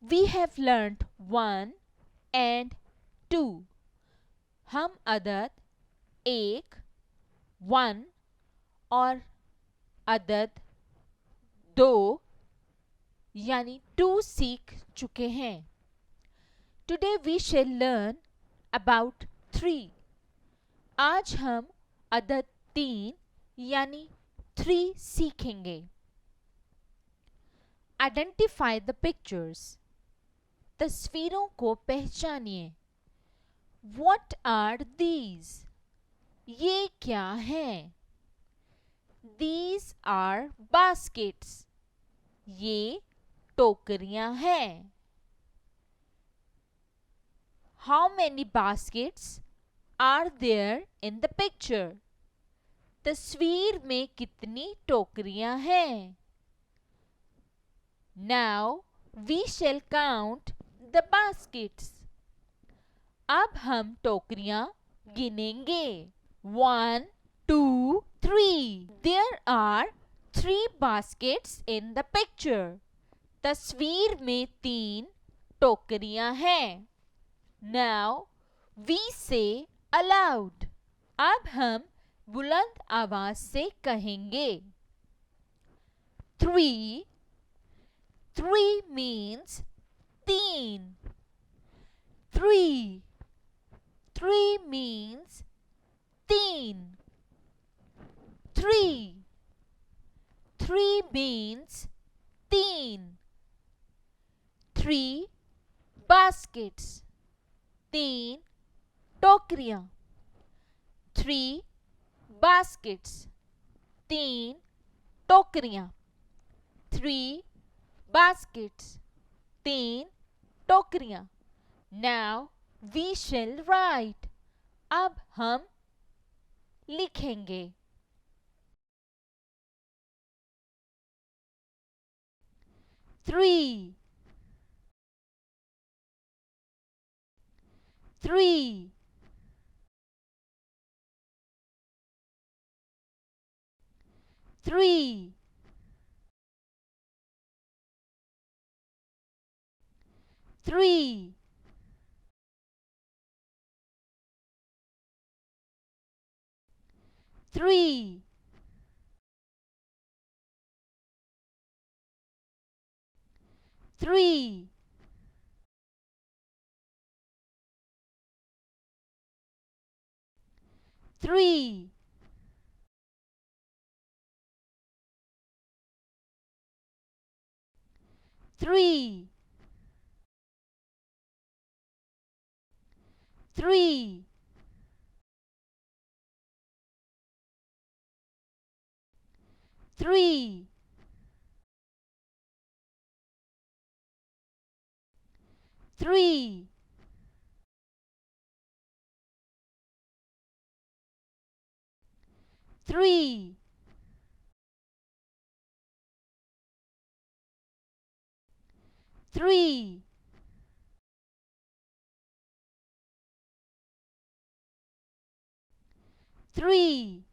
We have learnt 1 and 2. हम अदद 1, 1 और अदद 2 यानी 2 सीख चुके हैं. Today we shall learn about 3. आज हम अदद 3 यानी 3 सीखेंगे. Identify the pictures. तस्वीरों को पहचानिए. What are these? ये क्या हैं? These are baskets. ये टोकरियां हैं. How many baskets are there in the picture? तस्वीर में कितनी टोकरियां हैं? Now we shall count the baskets. अब हम टोकरियां गिनेंगे. 1, 2, 3. There are 3 baskets in the picture. तस्वीर में 3 टोकरियां हैं. Now we say aloud. अब हम बुलंद आवाज से कहेंगे. 3. 3 means 3. 3. 3 means 3. 3. 3 means 3. 3 baskets. 3 टोकरियां. 3 baskets. 3 टोकरियां. 3 baskets. 3 टोकरियां. Now we shall write. अब हम लिखेंगे. 3. 3. 3. 3. 3. 3. 3. 3. 3. 3. 3. 3. 3. 3.